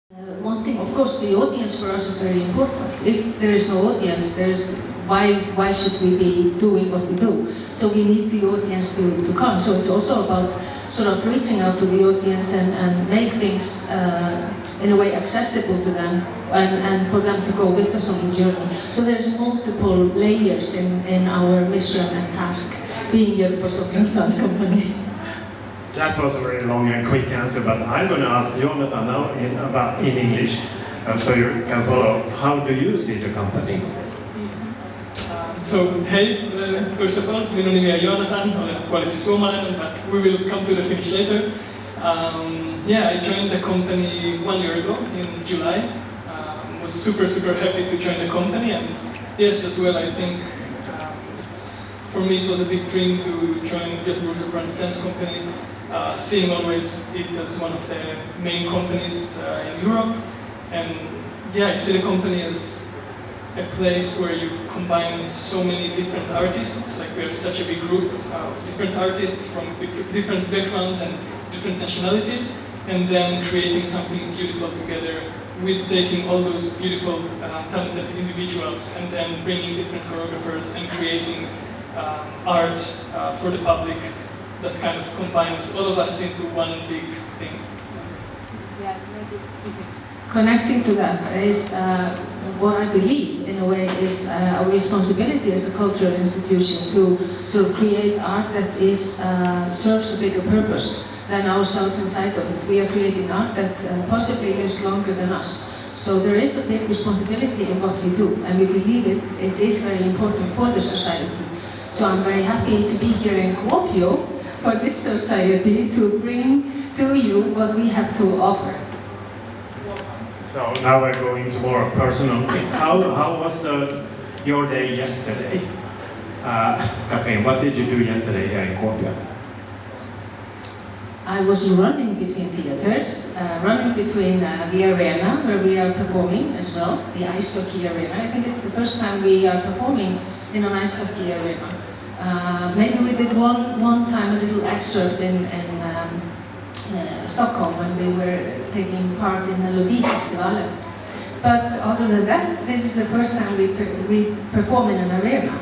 One thing, of course, the audience for us is very important. If there is no audience, why should we be doing what we do? So we need the audience to come. So it's also about sort of reaching out to the audience and make things in a way accessible to them and for them to go with us on the journey. So there's multiple layers in our mission and task being GöteborgsOperans Danskompanin. That was a very long and quick answer, but I'm going to ask Joonatan now in English, so you can follow. How do you see the company? So, hey, first of all, minun nimi on Joonatan, olen puoliksi suomalainen, but we will come to the Finnish later. I joined the company 1 year ago in July. Was super happy to join the company, and yes, as well, I think for me it was a big dream to join GöteborgsOperans Danskompanin. Seeing always it as one of the main companies in Europe, and I see the company as a place where you combine so many different artists. Like we have such a big group of different artists from different backgrounds and different nationalities, and then creating something beautiful together with taking all those beautiful talented individuals and then bringing different choreographers and creating art for the public that kind of combines all of us into one big thing. Connecting to that is what I believe, in a way, is our responsibility as a cultural institution to sort of create art that serves a bigger purpose than ourselves inside of it. We are creating art that possibly lives longer than us. So there is a big responsibility in what we do, and we believe it is very important for the society. So I'm very happy to be here in Kuopio for this society to bring to you what we have to offer. So now we're going to more personal thing. How was your day yesterday? Katrín, what did you do yesterday here in Kuopio? I was running between theaters, running between the arena where we are performing as well, the ice hockey arena. I think it's the first time we are performing in an ice hockey arena. Maybe we did one time a little excerpt in Stockholm when we were taking part in the Melodifestivalen. But other than that, this is the first time we perform in an arena.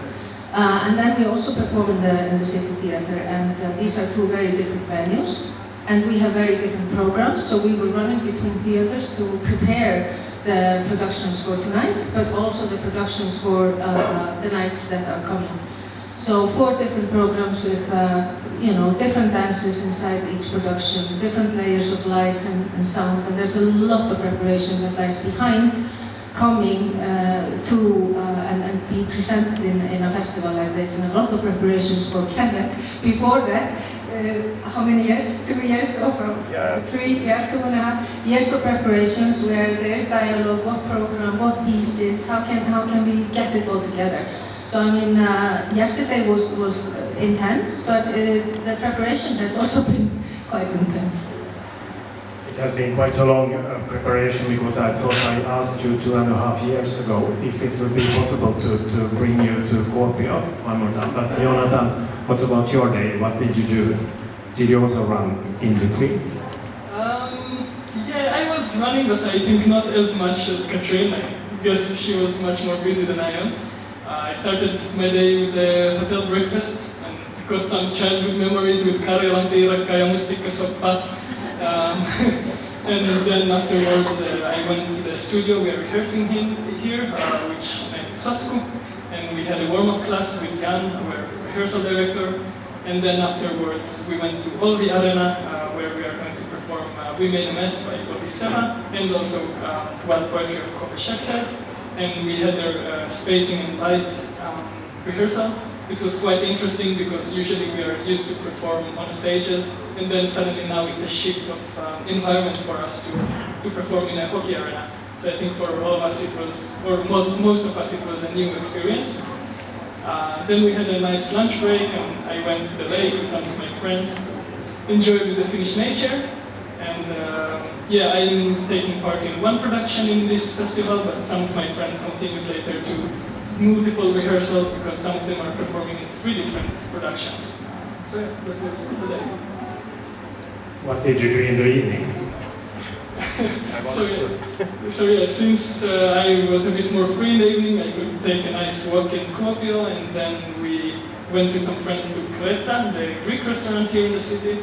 And then we also perform in the City Theatre, and these are two very different venues. And we have very different programs, so we were running between theatres to prepare the productions for tonight, but also the productions for the nights that are coming. So 4 different programs with different dances inside each production, different layers of lights and sound, and there's a lot of preparation that lies behind coming and be presented in a festival like this, and a lot of preparations for Kenneth before that. How many years? 2 years of 2.5 years of preparations where there's dialogue, what program, what pieces, how can we get it all together. So I mean, yesterday was intense, but the preparation has also been quite intense. It has been quite a long preparation, because I thought I asked you 2.5 years ago if it would be possible to bring you to Kuopio one more time. But Joonatan, what about your day? What did you do? Did you also run in between? I was running, but I think not as much as Katrín. I guess she was much more busy than I am. I started my day with a hotel breakfast and got some childhood memories with karjalan piirakka ja mustikkasoppa. And then afterwards I went to the studio. We are rehearsing here, which named Sotku, and we had a warm-up class with Jan, our rehearsal director. And then afterwards we went to Olvi Arena, where we are going to perform We Made a Mess by Otisema, and also Wild Poetry of Kofi Schefter. And we had their spacing and light rehearsal. It was quite interesting because usually we are used to perform on stages, and then suddenly now it's a shift of environment for us to perform in a hockey arena. So I think for all of us it was, or most of us, it was a new experience. Then we had a nice lunch break, and I went to the lake with some of my friends, enjoyed with the Finnish nature, and I'm taking part in one production in this festival, but some of my friends continued later to multiple rehearsals because some of them are performing in 3 different productions. So that was the day. What did you do in the evening? So yeah, since I was a bit more free in the evening, I could take a nice walk in Kuopio, and then we went with some friends to Kreta, the Greek restaurant here in the city.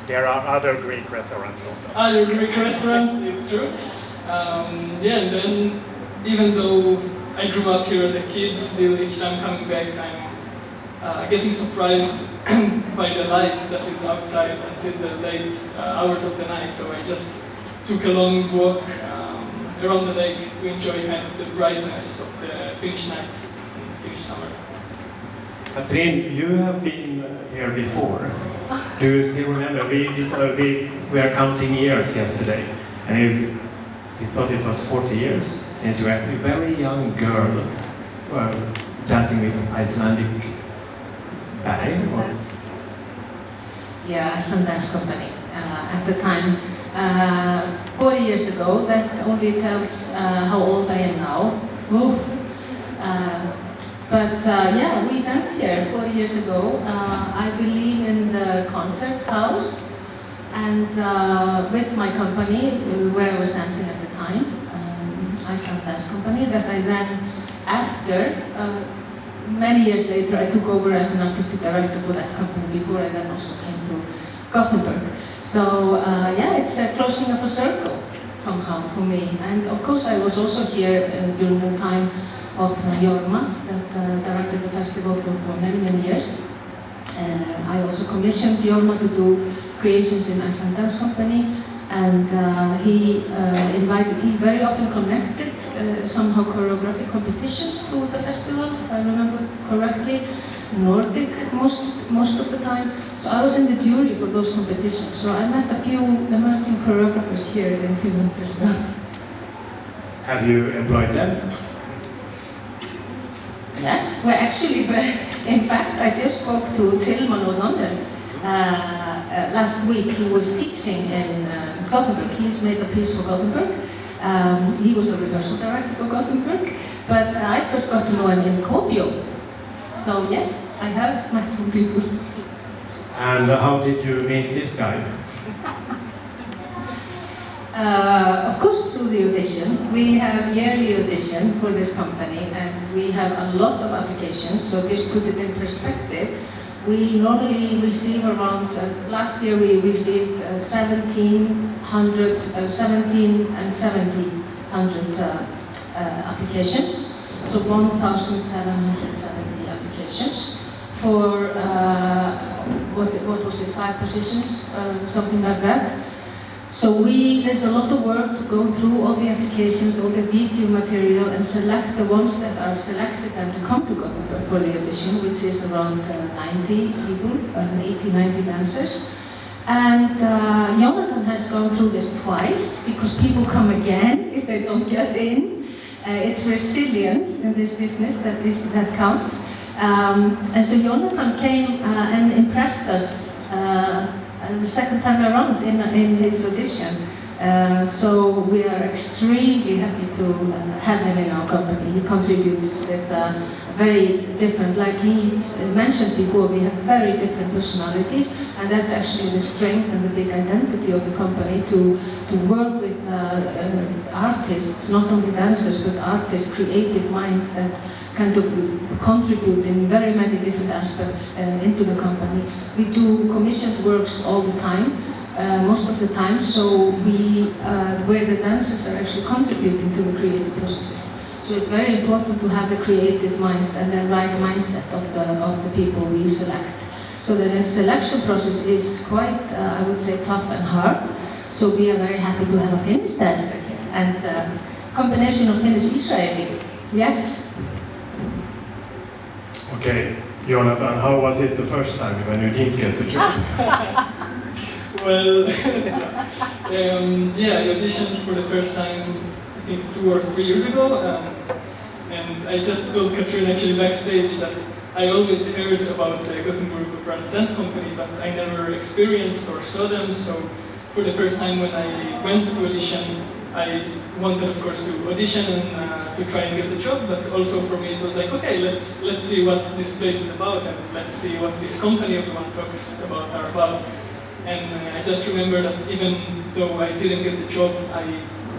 There are other Greek restaurants also. Other Greek restaurants, it's true. Yeah, and then even though I grew up here as a kid, still each time coming back I'm getting surprised by the light that is outside until the late hours of the night. So I just took a long walk around the lake to enjoy kind of the brightness of the Finnish night in the Finnish summer. Katrín, you have been here before. Do you still remember? We were counting years yesterday, and we thought it was 40 years since you were a very young girl dancing with Icelandic band. Yeah, Iceland Danskompani. At the time, 40 years ago, that only tells how old I am now. Oof. Yeah, we danced here 40 years ago. I believe in the concert house, and with my company where I was dancing at the time, Iceland Danskompani, that I then, after, many years later, I took over as an artistic director for that company before I then also came to Gothenburg. So yeah, it's a closing of a circle somehow for me. And of course I was also here during the time of Jorma, that directed the festival for many, many years. I also commissioned Jorma to do creations in Iceland Danskompani, and he very often connected somehow choreographic competitions to the festival, if I remember correctly, Nordic most of the time. So I was in the jury for those competitions, so I met a few emerging choreographers here in Finland as well. Have you employed them? Yes, well actually, in fact, I just spoke to Tilman O'Donnell last week. He was teaching in Gothenburg. He's made a piece for Gothenburg. He was a rehearsal director for Gothenburg, but I first got to know him in Kuopio. So yes, I have met some people. And how did you meet this guy? Of course, through the audition. We have yearly audition for this company, and we have a lot of applications. So just put it in perspective, we normally receive around, last year we received 1,700 applications. So 1,770 applications for, what was it, 5 positions, something like that. So there's a lot of work to go through all the applications, all the video material, and select the ones that are selected and to come to Gothenburg for the audition, which is around 90 people, 80, 90 dancers. And Joonatan has gone through this twice, because people come again if they don't get in. It's resilience in this business that counts. And so Joonatan came and impressed us the second time around in his audition. So we are extremely happy to have him in our company. He contributes with very different, like he mentioned before, we have very different personalities, and that's actually the strength and the big identity of the company, to work with artists, not only dancers, but artists, creative minds that kind of contribute in very many different aspects into the company. We do commissioned works all the time, most of the time, so where the dancers are actually contributing to the creative processes. So it's very important to have the creative minds and the right mindset of the people we select. So the selection process is quite, I would say, tough and hard. So we are very happy to have a Finnish dancer here, and combination of Finnish-Israeli. Yes. Okay, Joonatan, how was it the first time when you didn't get the job? Well, yeah, I auditioned for the first time, I think 2 or 3 years ago, and I just told Katrín actually backstage that I always heard about the GöteborgsOperans Danskompanin, but I never experienced or saw them. So for the first time when I went to audition, I wanted, of course, to audition and to try and get the job, but also for me it was like, okay, let's see what this place is about, and let's see what this company everyone talks about are about. And I just remember that even though I didn't get the job, I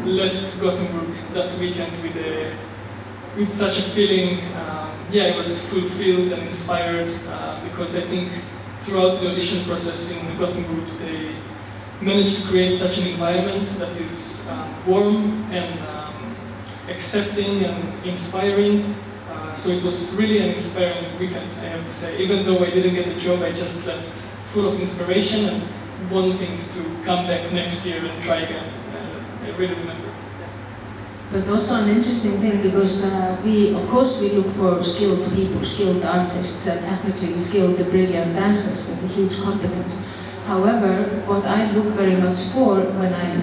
left Gothenburg that weekend with such a feeling. I was fulfilled and inspired because I think throughout the audition process in Gothenburg, they managed to create such an environment that is warm and accepting and inspiring. So it was really an inspiring weekend, I have to say. Even though I didn't get the job, I just left full of inspiration and wanting to come back next year and try again. I really remember. But also an interesting thing, because we look for skilled people, skilled artists, technically skilled, brilliant dancers with a huge competence. However, what I look very much for when I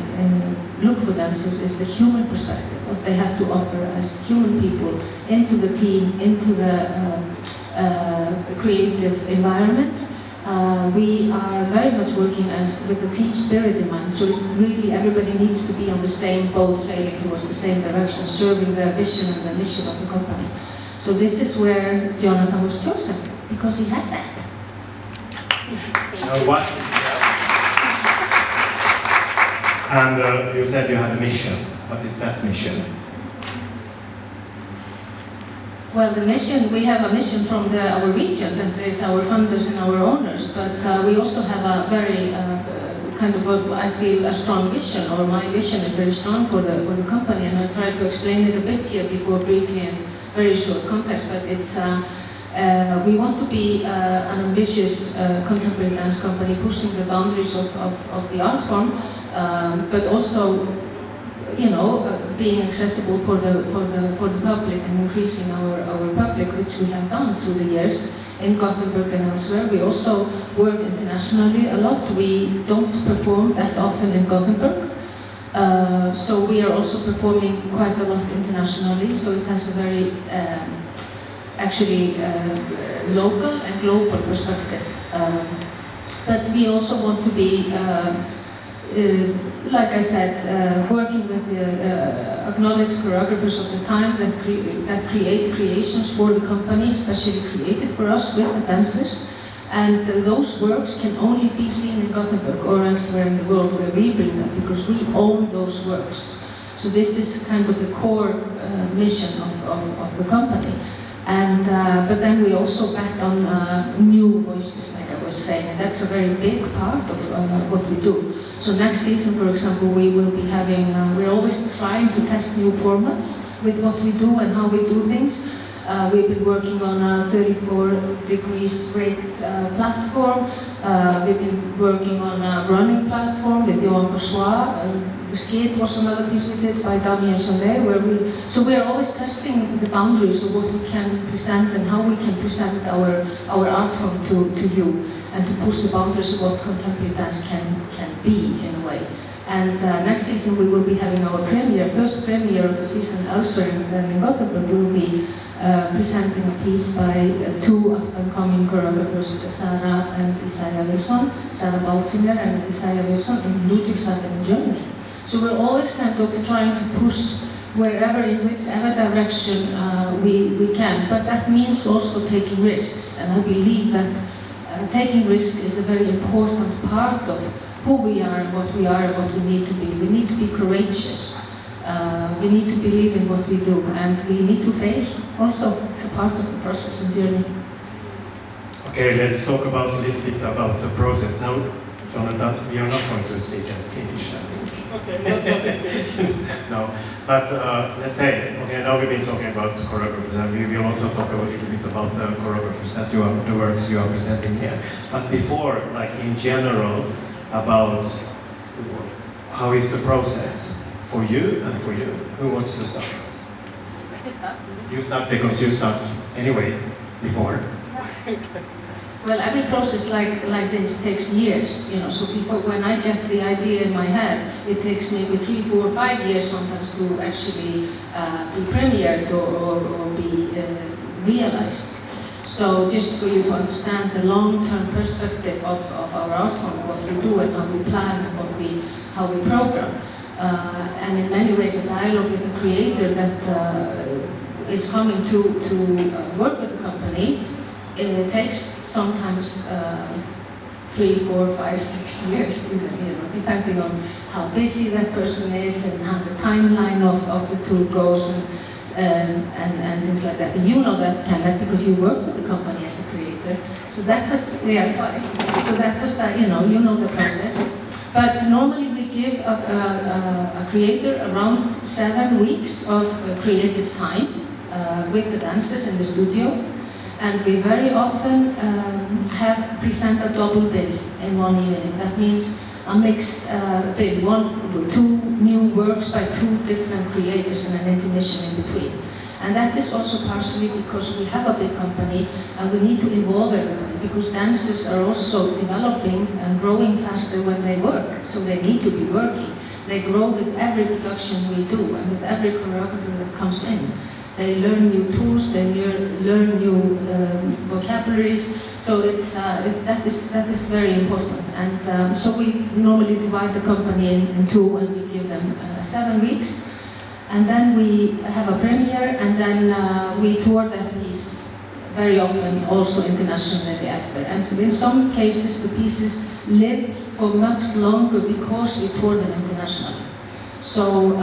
look for dancers is the human perspective, what they have to offer as human people into the team, into the creative environment. We are very much working with the team spirit in mind, so really everybody needs to be on the same boat, sailing towards the same direction, serving the vision and the mission of the company. So this is where Joonatan was chosen, because he has that. What? And you said you had a mission. What is that mission? Well, the mission, we have a mission from our region, that is our funders and our owners, but we also have a very I feel a strong vision, or my vision is very strong for the company, and I'll try to explain it a bit here before briefly in very short context, but it's we want to be an ambitious contemporary dance company pushing the boundaries of the art form, but also being accessible for the public and increasing our public, which we have done through the years in Gothenburg and elsewhere. We also work internationally a lot. We don't perform that often in Gothenburg, so we are also performing quite a lot internationally. So it has a very local and global perspective. But we also want to be like I said, working with acknowledged choreographers of the time that create creations for the company, especially created for us with the dancers. And those works can only be seen in Gothenburg or elsewhere in the world where we bring them, because we own those works. So this is kind of the core mission of the company. And but then we also bet on new voices, like I was saying, and that's a very big part of what we do. So next season, for example, we will be having, we're always trying to test new formats with what we do and how we do things. We've been working on a 34 degrees raked platform. We've been working on a running platform with Johan Bourgeois. Skate was another piece we did by Damien Chalet, so we are always testing the boundaries of what we can present and how we can present our art form to you, and to push the boundaries of what contemporary dance can be in a way. And next season we will be having our first premiere of the season elsewhere than in Gothenburg. We'll be presenting a piece by two up-and-coming choreographers, Sara and Isaiah Wilson, Sara Balsinger and Isaiah Wilson, in Ludwigshafen in Germany. So we're always kind of trying to push wherever, in whichever direction we can. But that means also taking risks, and I believe that taking risk is a very important part of who we are and what we need to be. We need to be courageous. We need to believe in what we do, and we need to fail also. It's a part of the process and journey. Okay, let's talk a little bit about the process. Now, Joonatan, we are not going to speak in Finnish, I think. Okay, not in Finnish. No, but let's say, okay, now we've been talking about choreographers, and we will also talk a little bit about the choreographers the works you are presenting here. But before, like in general, about how is the process for you and for you? Who wants to start? I can start. You start, because you start anyway before. Well, every process like this takes years, so before, when I get the idea in my head, it takes maybe 3, 4, 5 years sometimes to actually be premiered or be realized. So just for you to understand the long-term perspective of our art form, what we do and how we plan and how we program. And in many ways a dialogue with the creator that is coming to work with the company. It takes sometimes 3, 4, 5, 6 years even, you know, depending on how busy that person is and how the timeline of the tour goes and things like that. And you know that, Kenneth, because you worked with the company as a creator. So that was, yeah, twice. So that was, you know the process. But normally we give a creator around 7 weeks of creative time with the dancers in the studio. And we very often present a double bill in one evening. That means a mixed bill, 2 new works by 2 different creators and an intermission in between. And that is also partially because we have a big company and we need to involve everybody, because dancers are also developing and growing faster when they work, so they need to be working. They grow with every production we do and with every choreographer that comes in. They learn new tools, they learn new vocabularies, so that is very important. And so we normally divide the company in 2 and we give them 7 weeks. And then we have a premiere, and then we tour that piece very often also internationally after. And so in some cases the pieces live for much longer because we tour them internationally. So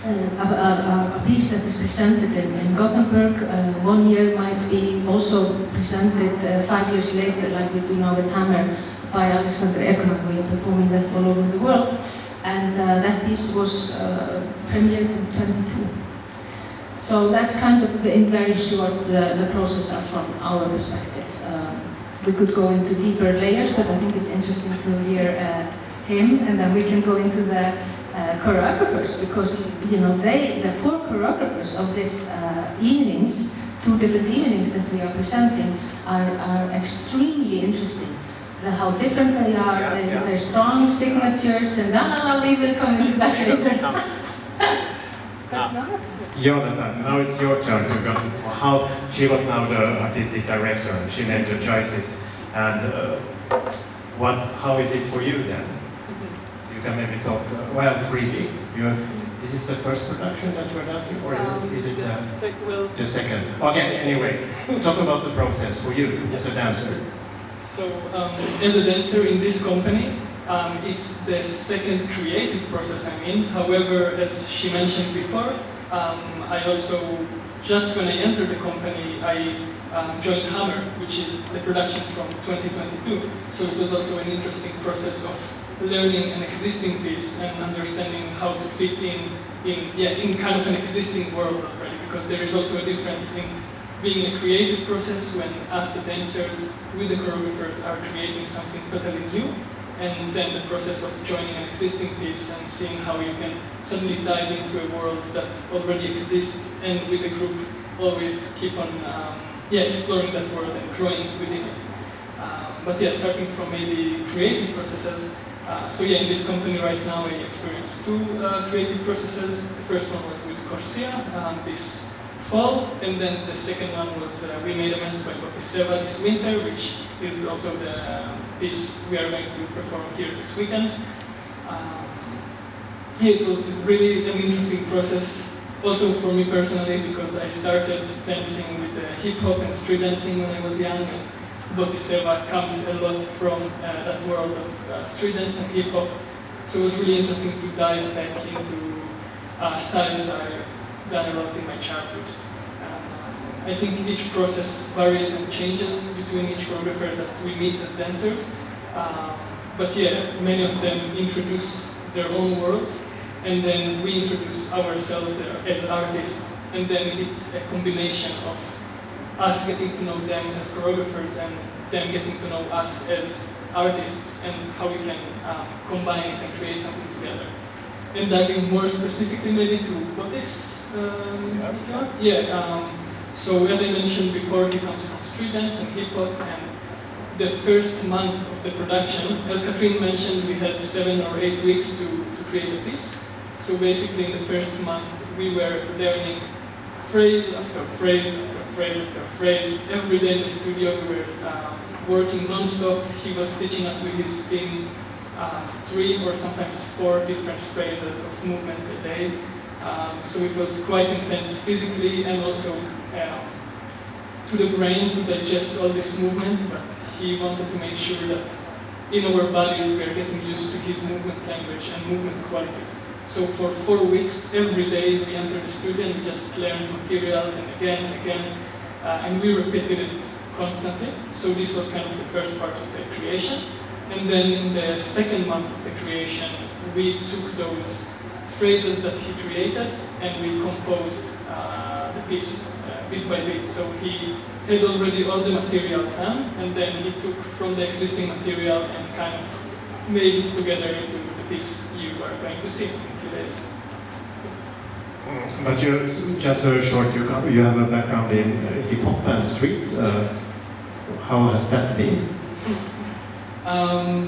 a piece that is presented in Gothenburg 1 year might be also presented 5 years later, like we do now with Hammer by Alexander Ekman. We are performing that all over the world. And that piece was premiered in 22. So that's kind of, in very short, the process from our perspective. We could go into deeper layers, but I think it's interesting to hear him, and then we can go into the choreographers, because you know the 4 choreographers of this evenings, 2 different evenings that we are presenting, are extremely interesting. How different they are, their strong signatures, and we will come into that later. Joonatan, now it's your turn to go. How she was now the artistic director, and she made the choices. And how is it for you then? You can maybe talk freely. This is the first production that you are dancing, or is it the second? Okay, anyway, talk about the process for you as a dancer. So, as a dancer in this company, it's the second creative process I'm in. However, as she mentioned before, I also, just when I entered the company, I joined Hammer, which is the production from 2022. So it was also an interesting process of learning an existing piece and understanding how to fit in kind of an existing world already, because there is also a difference in being in a creative process when us, the dancers, with the choreographers, are creating something totally new, and then the process of joining an existing piece and seeing how you can suddenly dive into a world that already exists, and with the group always keep on exploring that world and growing within it. But yeah, starting from maybe creative processes, in this company right now I experienced 2 creative processes. The first one was with Corsia, this fall, and then the second one was We Made a Mess by Joonatan this winter, which is also the piece we are going to perform here this weekend. It was really an interesting process, also for me personally, because I started dancing with hip-hop and street dancing when I was young, and Joonatan comes a lot from that world of street dance and hip-hop, so it was really interesting to dive back into styles I've done a lot in my childhood. I think each process varies and changes between each choreographer that we meet as dancers. But yeah, many of them introduce their own worlds, and then we introduce ourselves as artists, and then it's a combination of us getting to know them as choreographers and them getting to know us as artists, and how we can combine it and create something together. And diving more specifically maybe to Botis, if you want. So as I mentioned before, he comes from street dance and hip-hop, and the first month of the production, as Katrín mentioned, we had 7 or 8 weeks to create a piece. So basically in the first month, we were learning phrase after phrase after phrase after phrase. Every day in the studio we were working non-stop. He was teaching us with his team 3 or sometimes 4 different phrases of movement a day. So it was quite intense physically and also to the brain to digest all this movement, but he wanted to make sure that in our bodies we are getting used to his movement language and movement qualities. So for 4 weeks, every day we entered the studio and we just learned material and again and again, and we repeated it constantly. So this was kind of the first part of the creation. And then in the second month of the creation, we took those phrases that he created and we composed the piece bit by bit. So he had already all the material done, and then he took from the existing material and kind of made it together into the piece you are going to see in a few days. But just very short, you have a background in hip hop and street. How has that been?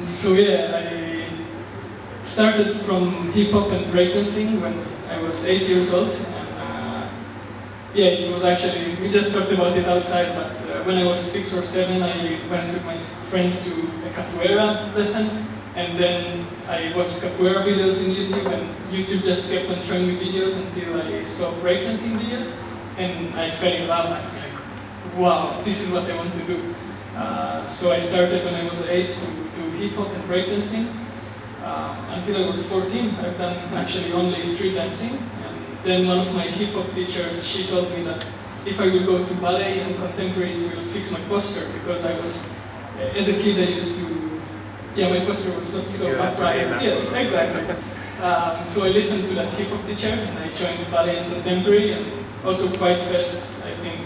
So yeah, I started from hip hop and breakdancing when I was 8 years old. And, yeah, it was actually, we just talked about it outside, but when I was 6 or 7, I went with my friends to a capoeira lesson. And then I watched capoeira videos in YouTube, and YouTube just kept on showing me videos until I saw breakdancing videos. And I fell in love. I was like, wow, this is what I want to do. So I started when I was 8 to do hip-hop and breakdancing. Until I was 14, I've done actually only street dancing. And then one of my hip-hop teachers, she told me that if I will go to ballet and contemporary, it will fix my posture, because I was, as a kid, I used to, yeah, my posture was not so upright. Yes, exactly. So I listened to that hip-hop teacher, and I joined ballet and contemporary, and also quite fast, I think,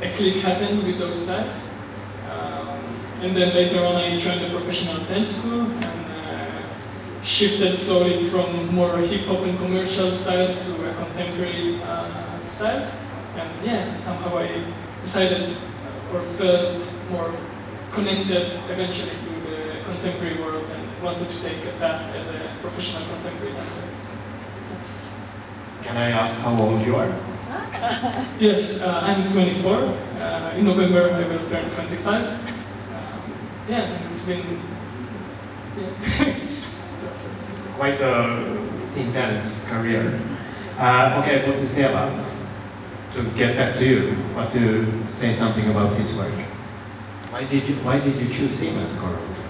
a click happened with those styles. And then later on I joined a professional dance school and shifted slowly from more hip-hop and commercial styles to contemporary styles. And yeah, somehow I decided or felt more connected eventually to the contemporary world and wanted to take a path as a professional contemporary dancer. Can I ask how old you are? Yes, I'm 24. In November I will turn 25. Yeah, it's been, yeah. It's quite an intense career. Okay, Botiseva, to get back to you, want to say something about his work. Why did you choose him as choreographer?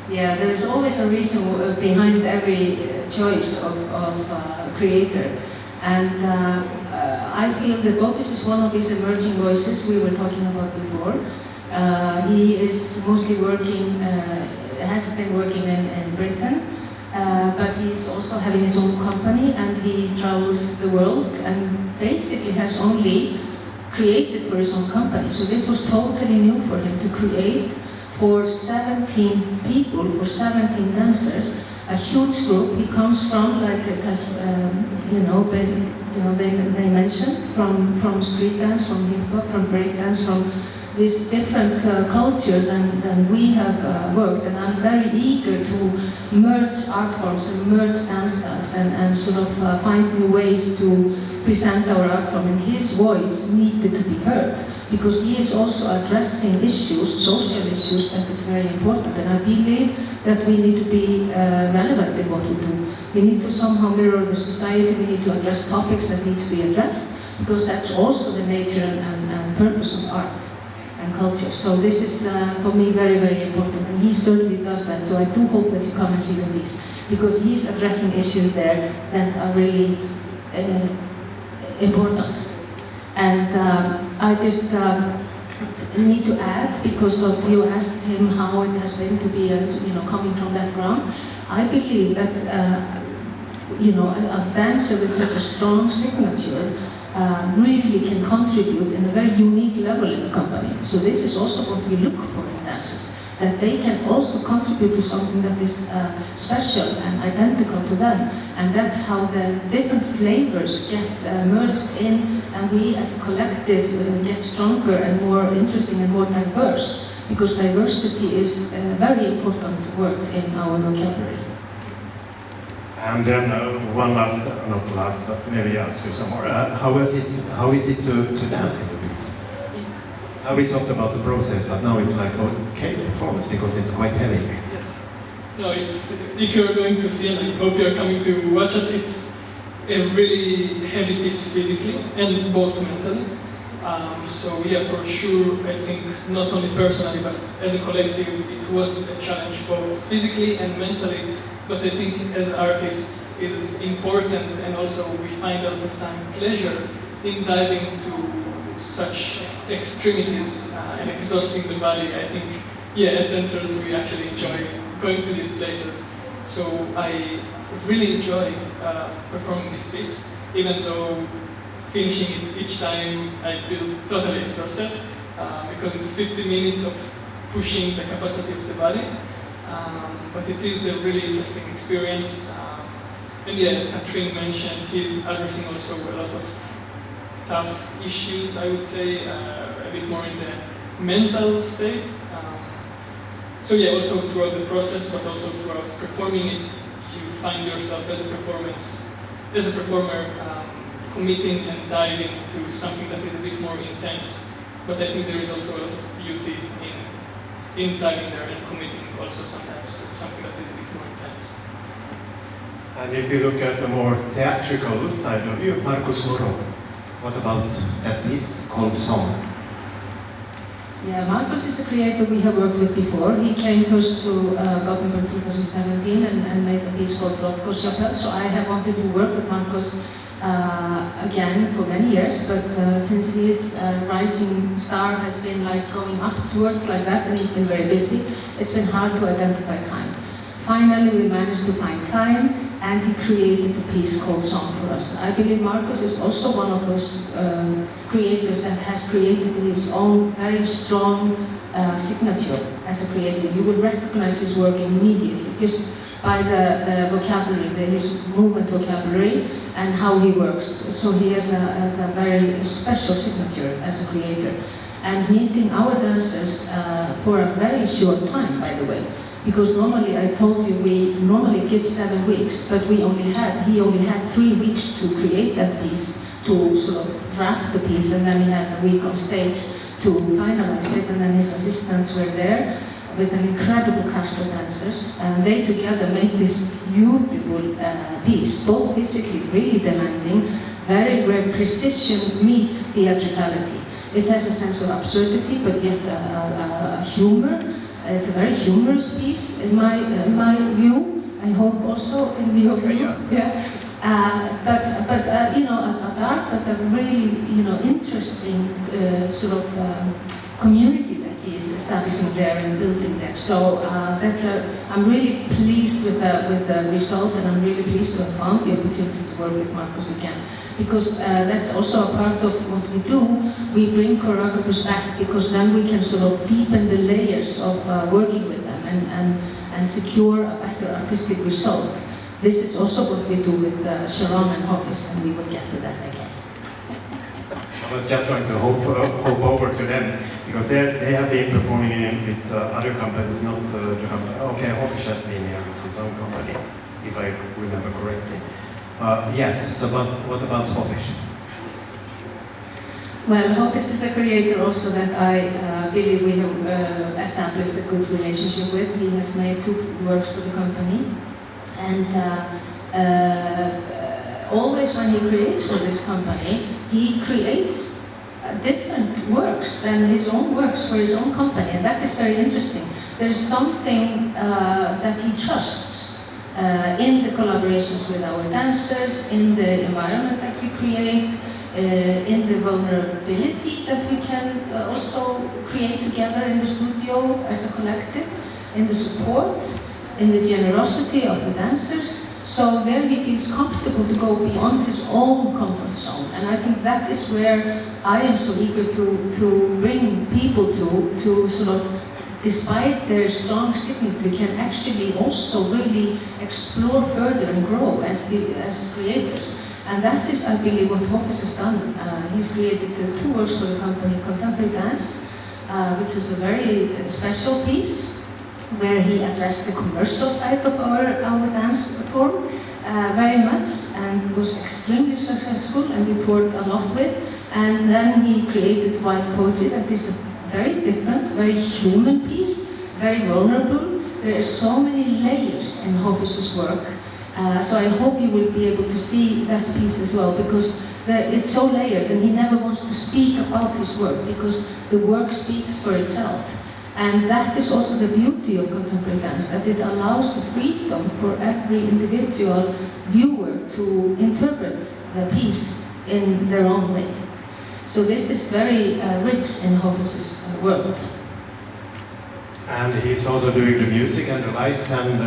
Yeah, there's always a reason behind every choice of creator. And I feel that Botis is one of these emerging voices we were talking about before. He is mostly working, has been working in Britain, but he's also having his own company, and he travels the world and basically has only created for his own company. So this was totally new for him to create for 17 people, for 17 dancers, a huge group. He comes from, like it has, they mentioned, from street dance, from hip hop, from break dance, from this different culture than we have worked, and I'm very eager to merge art forms and merge dance styles and sort of find new ways to present our art form. And his voice needed to be heard, because he is also addressing issues, social issues, that is very important. And I believe that we need to be relevant in what we do. We need to somehow mirror the society, we need to address topics that need to be addressed, because that's also the nature and purpose of art and culture. So this is for me very, very important, and he certainly does that. So I do hope that you come and see the piece, because he's addressing issues there that are really important. And I just need to add, because of you asked him how it has been to be coming from that ground. I believe that a dancer with such a strong signature really can contribute in a very unique level in the company. So this is also what we look for in dancers, that they can also contribute to something that is special and identical to them. And that's how the different flavors get merged in, and we as a collective get stronger and more interesting and more diverse, because diversity is a very important word in our vocabulary. And then one last, not last, but maybe ask you some more. How is it to dance in the piece? We talked about the process, but now it's like, okay, performance, because it's quite heavy. Yes. No, it's, if you're going to see, and I hope you're coming to watch us, it's a really heavy piece physically and both mentally. So yeah, for sure, I think not only personally but as a collective, it was a challenge both physically and mentally. But I think as artists, it is important, and also we find a lot of time pleasure in diving to such extremities and exhausting the body. I think, yeah, as dancers, we actually enjoy going to these places. So I really enjoy performing this piece, even though finishing it each time I feel totally exhausted, because it's 50 minutes of pushing the capacity of the body. But it is a really interesting experience. And yeah, as Katrín mentioned, he's addressing also a lot of tough issues, I would say, a bit more in the mental state. So yeah, also throughout the process, but also throughout performing it, you find yourself as a performer, committing and diving to something that is a bit more intense. But I think there is also a lot of beauty in diving there and committing also sometimes to something that is a bit more intense. And if you look at the more theatrical side of you, Markus Moro, what about that piece called Song? Yeah, Markus is a creator we have worked with before. He came first to Gothenburg 2017 and made a piece called Rothko's. So I have wanted to work with Markus again for many years, but since his rising star has been like going upwards like that, and he's been very busy, it's been hard to identify time. Finally, we managed to find time, and he created a piece called Song for us. I believe Markus is also one of those creators that has created his own very strong signature as a creator. You will recognize his work immediately, just by the vocabulary, his movement vocabulary, and how he works. So he has a very special signature as a creator. And meeting our dancers for a very short time, by the way, because normally, I told you, we normally give 7 weeks, but he only had 3 weeks to create that piece, to sort of draft the piece, and then he had the week on stage to finalize it, and then his assistants were there with an incredible cast of dancers, and they together made this beautiful piece, both physically really demanding, where precision meets theatricality. It has a sense of absurdity, but yet a humor. It's a very humorous piece in my view. I hope also in your view. Yeah. But you know, a dark but a really interesting sort of community that he is establishing there and building there. So I'm really pleased with the result, and I'm really pleased to have found the opportunity to work with Markus again. Because that's also a part of what we do. We bring choreographers back because then we can sort of deepen the layers of working with them and secure a better artistic result. This is also what we do with Sharon and Hovis, and we will get to that, I guess. I was just going to hop over to them, because they have been performing with other companies, not the company. Okay, Hovis has been here with his own company, if I remember correctly. Yes, so but what about Hovis? Well, Hovis is a creator also that I believe we have established a good relationship with. He has made 2 works for the company, and always when he creates for this company, he creates different works than his own works for his own company, and that is very interesting. There's something that he trusts in the collaborations with our dancers, in the environment that we create, in the vulnerability that we can also create together in the studio as a collective, in the support, in the generosity of the dancers. So there he feels comfortable to go beyond his own comfort zone, and I think that is where I am so eager to bring people to sort of, despite their strong signature, can actually also really explore further and grow as creators. And that is, I believe, what Hovis has done. He's created 2 works for the company, Contemporary Dance, which is a very special piece, where he addressed the commercial side of our dance form very much, and was extremely successful, and we toured a lot with. And then he created Wild Poetry, that is a very different, very human piece, very vulnerable. There are so many layers in Hovis's work. So I hope you will be able to see that piece as well, because it's so layered, and he never wants to speak about his work because the work speaks for itself. And that is also the beauty of contemporary dance, that it allows the freedom for every individual viewer to interpret the piece in their own way. So this is very rich in Hoppus's world. And he's also doing the music and the lights and...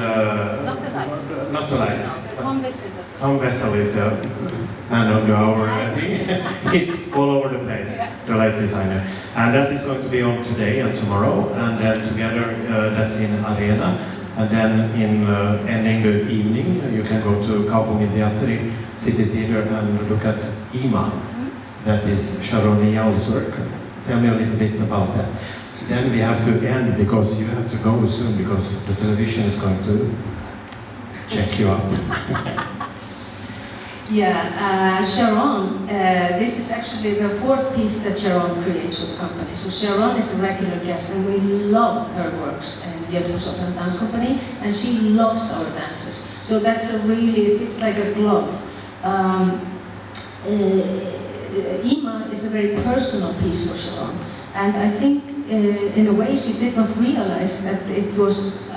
Not the lights. Not the lights. Tom Wessel does that. Tom Wessel is the man of the hour, I think. He's all over the place, the light designer. And that is going to be on today and tomorrow, and then together that's in Arena. And then in ending the evening, you can go to Kaupungin Teatteri, City Theatre, and look at Ima. That is Sharon Yal's work. Tell me a little bit about that. Then we have to end because you have to go soon because the television is going to check you up. Yeah, Sharon, this is actually the fourth piece that Sharon creates for the company. So Sharon is a regular guest and we love her works in GöteborgsOperans Danskompanin, and she loves our dances. So that's it's like a glove. Ima is a very personal piece for Sharon, and I think in a way she did not realize that it was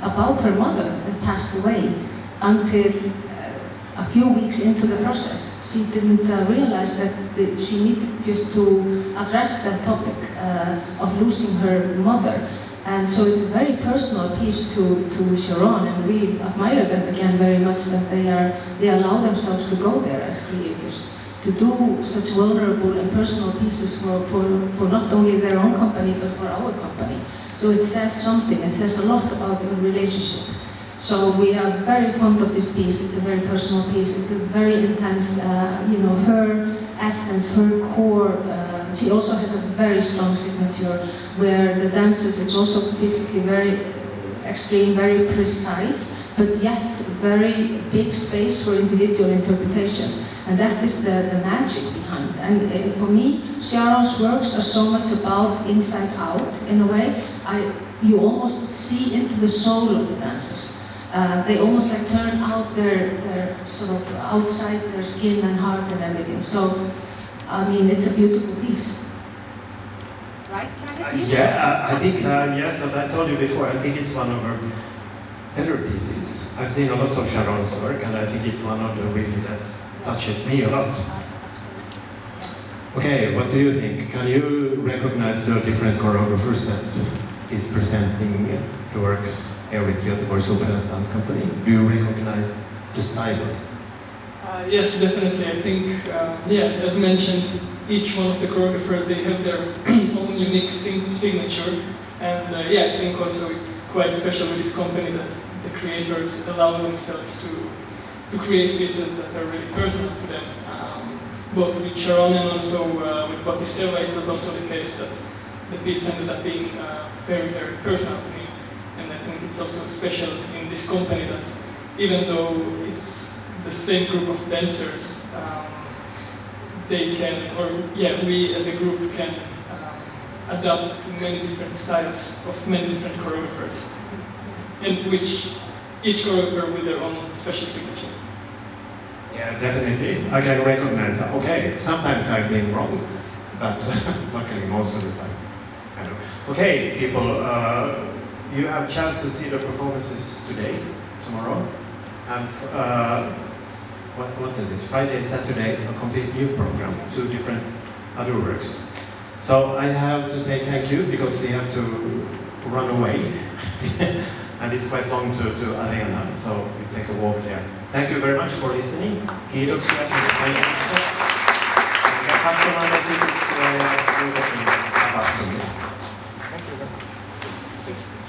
about her mother that passed away until a few weeks into the process. She didn't realize that she needed just to address that topic of losing her mother. And so it's a very personal piece to Sharon, and we admire that again very much, that they allow themselves to go there as creators, to do such vulnerable and personal pieces for not only their own company but for our company. So it says something, it says a lot about the relationship. So we are very fond of this piece. It's a very personal piece. It's a very intense, her essence, her core. She also has a very strong signature where the dances, it's also physically very extreme, very precise, but yet very big space for individual interpretation. And that is the magic behind. And for me, Sharon's works are so much about inside out, in a way. You almost see into the soul of the dancers. They almost like turn out their sort of outside their skin and heart and everything. So, I mean, it's a beautiful piece. Right? Can I Yeah, I think, yes, but I told you before, I think it's one of her better pieces. I've seen a lot of Sharon's work, and I think it's one of the really that touches me a lot. Okay, what do you think? Can you recognize the different choreographers that is presenting the works here with GöteborgsOperans Danskompanin? Do you recognize the style? Yes, definitely. I think, as mentioned, each one of the choreographers, they have their own unique signature. And I think also it's quite special with this company that the creators allow themselves to create pieces that are really personal to them. Both with Sharon and also with Bottiseva, it was also the case that the piece ended up being very, very personal to me. And I think it's also special in this company that even though it's the same group of dancers, they can, we as a group can adapt to many different styles of many different choreographers, in which each choreographer with their own special signature. Yeah, definitely. I can recognize that. Okay, sometimes I've been wrong, but luckily most of the time. Okay, people, you have a chance to see the performances today, tomorrow, and what is it? Friday, Saturday, a complete new program, 2 different other works. So I have to say thank you because we have to run away, and it's quite long to Arena, so we take a walk there. Thank you very much for listening. Kiitoksia. Ja katsomaan esityksiä ja muitakin tapahtumia. Thank you.